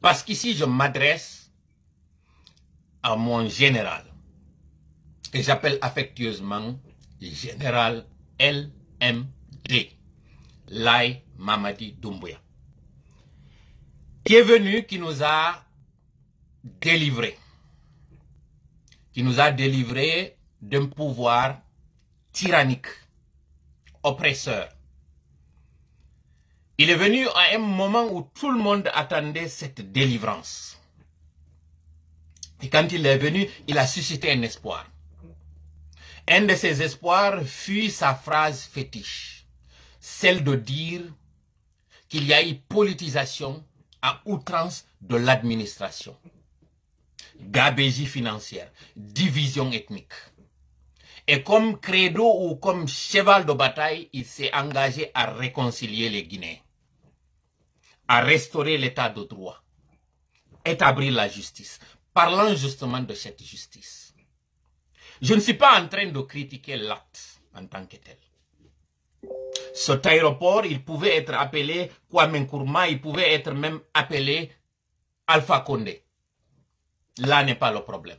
Parce qu'ici, je m'adresse à mon général, que j'appelle affectueusement Général LMD, Lai Mamadi Doumbouya, qui est venu, qui nous a délivrés d'un pouvoir tyrannique, oppresseur. Il est venu à un moment où tout le monde attendait cette délivrance. Et quand il est venu, il a suscité un espoir. Un de ses espoirs fut sa phrase fétiche, celle de dire qu'il y a eu politisation à outrance de l'administration, gabegie financière, division ethnique. Et comme credo ou comme cheval de bataille, il s'est engagé à réconcilier les Guinéens, à restaurer l'état de droit, établir la justice. Parlant justement de cette justice, je ne suis pas en train de critiquer l'acte en tant que tel. Cet aéroport, il pouvait être appelé Kwame Nkrumah, il pouvait être même appelé Alpha Condé. Là n'est pas le problème.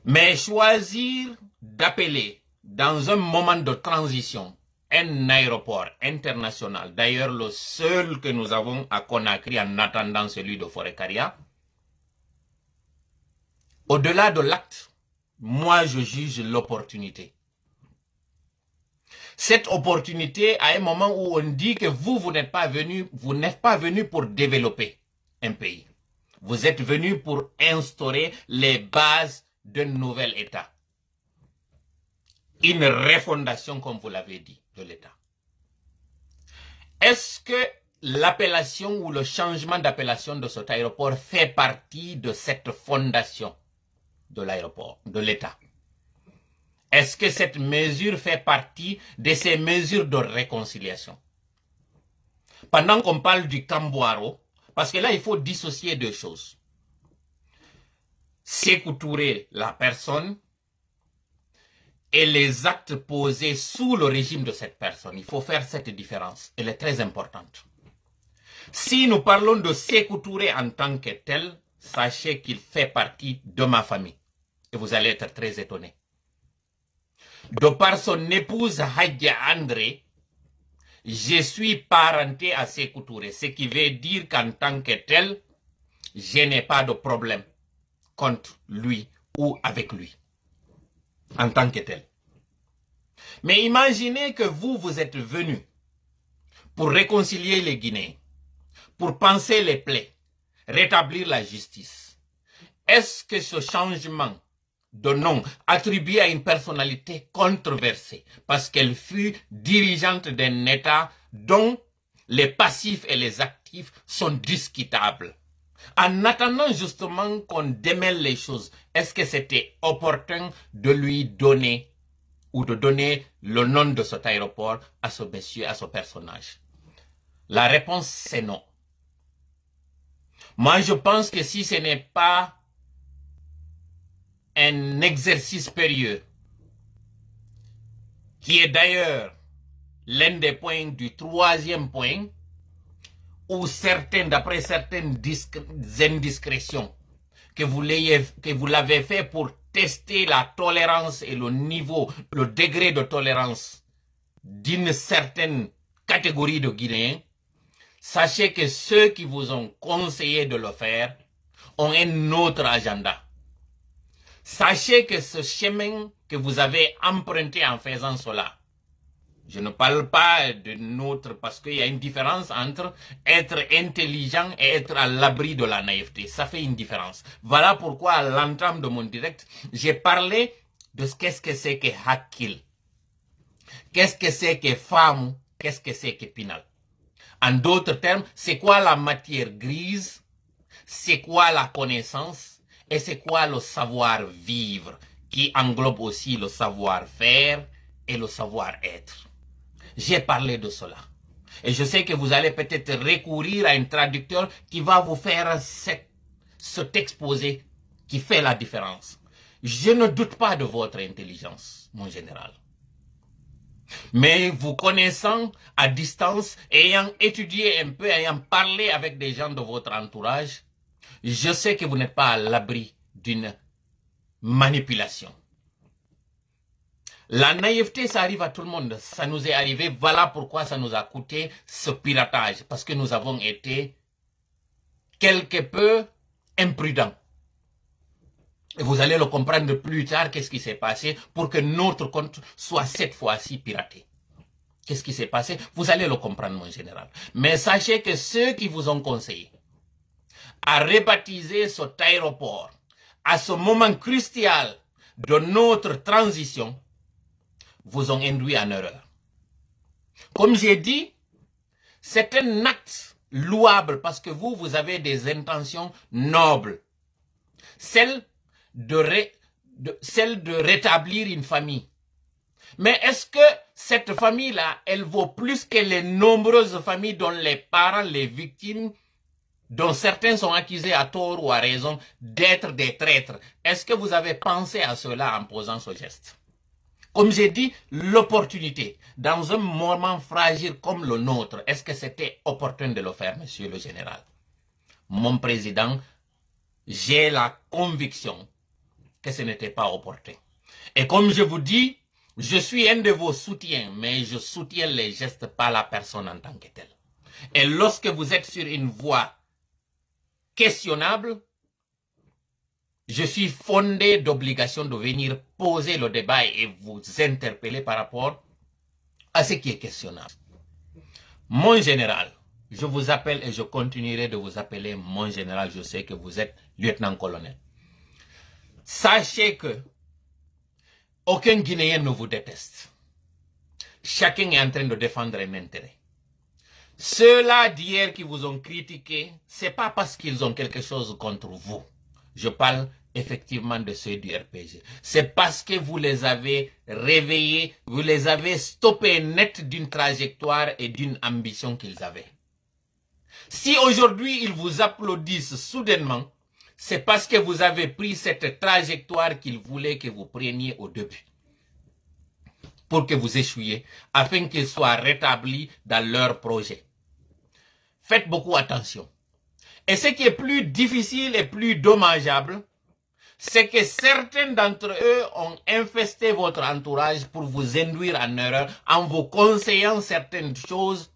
Mais choisir d'appeler dans un moment de transition un aéroport international, d'ailleurs le seul que nous avons à Conakry en attendant celui de Forécaria, au-delà de l'acte, moi je juge l'opportunité. Cette opportunité, à un moment où on dit que vous n'êtes pas venu pour développer un pays. Vous êtes venu pour instaurer les bases d'un nouvel État. Une refondation, comme vous l'avez dit, de l'État. Est-ce que l'appellation ou le changement d'appellation de cet aéroport fait partie de cette fondation de l'aéroport, de l'État? Est-ce que cette mesure fait partie de ces mesures de réconciliation? Pendant qu'on parle du Camboiro, parce que là, il faut dissocier deux choses. Sékou Touré, la personne, et les actes posés sous le régime de cette personne. Il faut faire cette différence. Elle est très importante. Si nous parlons de Sékou Touré en tant que tel, sachez qu'il fait partie de ma famille. Et vous allez être très étonnés. De par son épouse Hadja André, je suis parenté à Sékou Touré, ce qui veut dire qu'en tant que tel, je n'ai pas de problème contre lui ou avec lui, en tant que tel. Mais imaginez que vous êtes venu pour réconcilier les Guinéens, pour panser les plaies, rétablir la justice. Est-ce que ce changement de nom attribué à une personnalité controversée parce qu'elle fut dirigeante d'un État dont les passifs et les actifs sont discutables? En attendant justement qu'on démêle les choses, est-ce que c'était opportun de lui donner ou de donner le nom de cet aéroport à ce monsieur, à ce personnage? La réponse c'est non. Moi je pense que si ce n'est pas un exercice périlleux, qui est d'ailleurs l'un des points du troisième point, où d'après certaines indiscrétions, que vous l'avez fait pour tester la tolérance et le niveau, le degré de tolérance d'une certaine catégorie de Guinéens, sachez que ceux qui vous ont conseillé de le faire ont un autre agenda. Sachez que ce chemin que vous avez emprunté en faisant cela, je ne parle pas de notre, parce qu'il y a une différence entre être intelligent et être à l'abri de la naïveté. Ça fait une différence. Voilà pourquoi à l'entame de mon direct, j'ai parlé de qu'est-ce que c'est que Hakil. Qu'est-ce que c'est que femme, qu'est-ce que c'est que Pinal. En d'autres termes, c'est quoi la matière grise, c'est quoi la connaissance, et c'est quoi le savoir-vivre, qui englobe aussi le savoir-faire et le savoir-être. J'ai parlé de cela. Et je sais que vous allez peut-être recourir à un traducteur qui va vous faire cet exposé qui fait la différence. Je ne doute pas de votre intelligence, mon général. Mais vous connaissant à distance, ayant étudié un peu, ayant parlé avec des gens de votre entourage, je sais que vous n'êtes pas à l'abri d'une manipulation. La naïveté, ça arrive à tout le monde. Ça nous est arrivé. Voilà pourquoi ça nous a coûté ce piratage. Parce que nous avons été quelque peu imprudents. Et vous allez le comprendre plus tard, qu'est-ce qui s'est passé pour que notre compte soit cette fois-ci piraté. Qu'est-ce qui s'est passé? Vous allez le comprendre, mon général. Mais sachez que ceux qui vous ont conseillé à rebaptiser cet aéroport à ce moment crucial de notre transition vous ont induit en erreur. Comme j'ai dit, c'est un acte louable parce que vous avez des intentions nobles. Celle de rétablir une famille. Mais est-ce que cette famille-là, elle vaut plus que les nombreuses familles dont les parents, les victimes, dont certains sont accusés à tort ou à raison d'être des traîtres? Est-ce que vous avez pensé à cela en posant ce geste? Comme j'ai dit, l'opportunité, dans un moment fragile comme le nôtre, est-ce que c'était opportun de le faire, monsieur le général? Mon président, j'ai la conviction que ce n'était pas opportun. Et comme je vous dis, je suis un de vos soutiens, mais je soutiens les gestes, pas la personne en tant que telle. Et lorsque vous êtes sur une voie questionnable, je suis fondé d'obligation de venir poser le débat et vous interpeller par rapport à ce qui est questionnable. Mon général, je vous appelle et je continuerai de vous appeler mon général. Je sais que vous êtes lieutenant-colonel. Sachez que aucun Guinéen ne vous déteste. Chacun est en train de défendre un intérêt. Ceux-là d'hier qui vous ont critiqué, ce n'est pas parce qu'ils ont quelque chose contre vous. Je parle effectivement de ceux du RPG. C'est parce que vous les avez réveillés, vous les avez stoppés net d'une trajectoire et d'une ambition qu'ils avaient. Si aujourd'hui ils vous applaudissent soudainement, c'est parce que vous avez pris cette trajectoire qu'ils voulaient que vous preniez au début. Pour que vous échouiez, afin qu'ils soient rétablis dans leur projet. Faites beaucoup attention. Et ce qui est plus difficile et plus dommageable, c'est que certains d'entre eux ont infesté votre entourage pour vous induire en erreur en vous conseillant certaines choses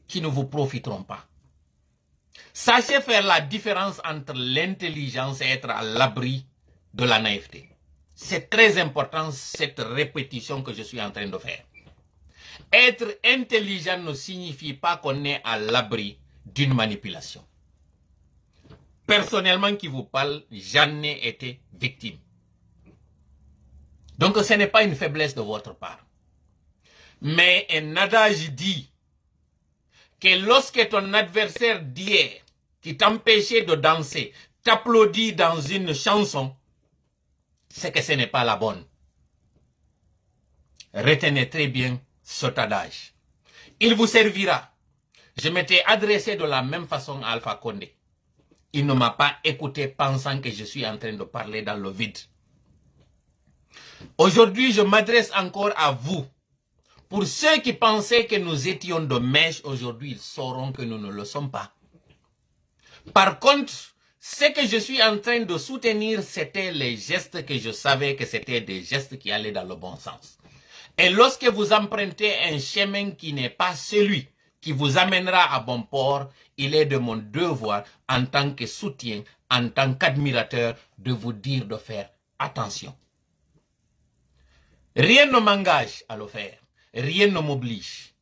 qui ne vous profiteront pas. Sachez faire la différence entre l'intelligence et être à l'abri de la naïveté. C'est très important cette répétition que je suis en train de faire. Être intelligent ne signifie pas qu'on est à l'abri d'une manipulation. Personnellement qui vous parle, j'en ai été victime. Donc ce n'est pas une faiblesse de votre part. Mais un adage dit que lorsque ton adversaire d'hier, qui t'empêchait de danser, t'applaudit dans une chanson, c'est que ce n'est pas la bonne. Retenez très bien cet adage. Il vous servira. Je m'étais adressé de la même façon à Alpha Condé. Il ne m'a pas écouté pensant que je suis en train de parler dans le vide. Aujourd'hui, je m'adresse encore à vous. Pour ceux qui pensaient que nous étions de mèche, aujourd'hui, ils sauront que nous ne le sommes pas. Par contre, ce que je suis en train de soutenir, c'était les gestes que je savais que c'était des gestes qui allaient dans le bon sens. Et lorsque vous empruntez un chemin qui n'est pas celui qui vous amènera à bon port, il est de mon devoir, en tant que soutien, en tant qu'admirateur, de vous dire de faire attention. Rien ne m'engage à le faire. Rien ne m'oblige.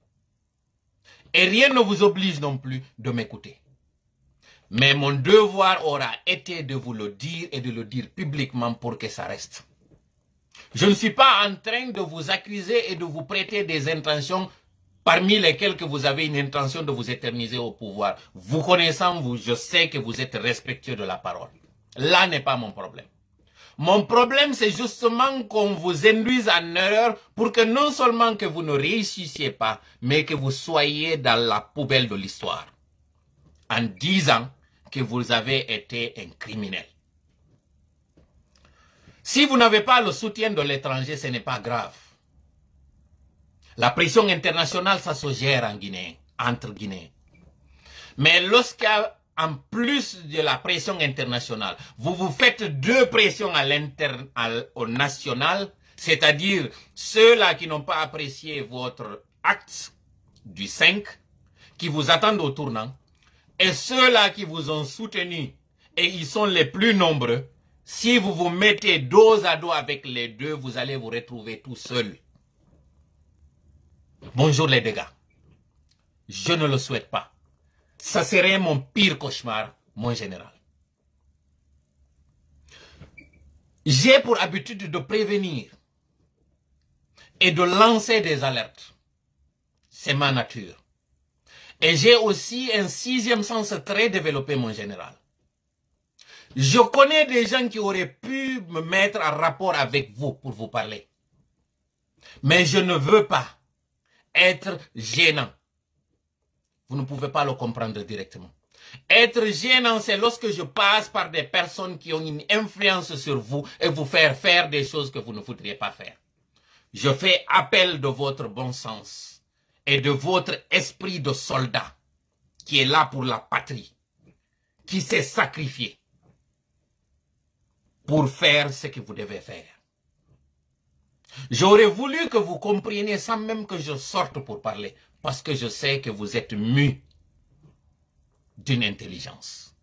Et rien ne vous oblige non plus de m'écouter. Mais mon devoir aura été de vous le dire et de le dire publiquement pour que ça reste. Je ne suis pas en train de vous accuser et de vous prêter des intentions parmi lesquelles que vous avez une intention de vous éterniser au pouvoir. Vous connaissant, je sais que vous êtes respectueux de la parole. Là n'est pas mon problème. Mon problème, c'est justement qu'on vous induise en erreur pour que non seulement que vous ne réussissiez pas, mais que vous soyez dans la poubelle de l'histoire. En disant que vous avez été un criminel. Si vous n'avez pas le soutien de l'étranger, ce n'est pas grave. La pression internationale, ça se gère en Guinée, entre Guinéens. Mais lorsqu'il y a, en plus de la pression internationale, vous faites deux pressions au national, c'est-à-dire ceux-là qui n'ont pas apprécié votre acte du 5, qui vous attendent au tournant, et ceux-là qui vous ont soutenu, et ils sont les plus nombreux, si vous vous mettez dos à dos avec les deux, vous allez vous retrouver tout seul. Bonjour les dégâts. Je ne le souhaite pas. Ça serait mon pire cauchemar, mon général. J'ai pour habitude de prévenir et de lancer des alertes. C'est ma nature. Et j'ai aussi un sixième sens très développé, mon général. Je connais des gens qui auraient pu me mettre en rapport avec vous pour vous parler. Mais je ne veux pas être gênant. Vous ne pouvez pas le comprendre directement. Être gênant, c'est lorsque je passe par des personnes qui ont une influence sur vous et vous faire des choses que vous ne voudriez pas faire. Je fais appel de votre bon sens et de votre esprit de soldat qui est là pour la patrie, qui s'est sacrifié pour faire ce que vous devez faire. J'aurais voulu que vous compreniez sans même que je sorte pour parler, parce que je sais que vous êtes mus d'une intelligence.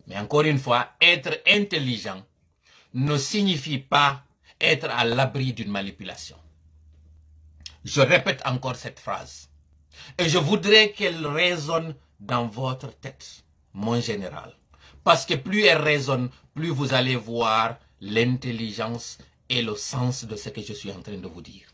Mais encore une fois, être intelligent ne signifie pas être à l'abri d'une manipulation. Je répète encore cette phrase. Et je voudrais qu'elle résonne dans votre tête, mon général. Parce que plus elle résonne, plus vous allez voir l'intelligence et le sens de ce que je suis en train de vous dire.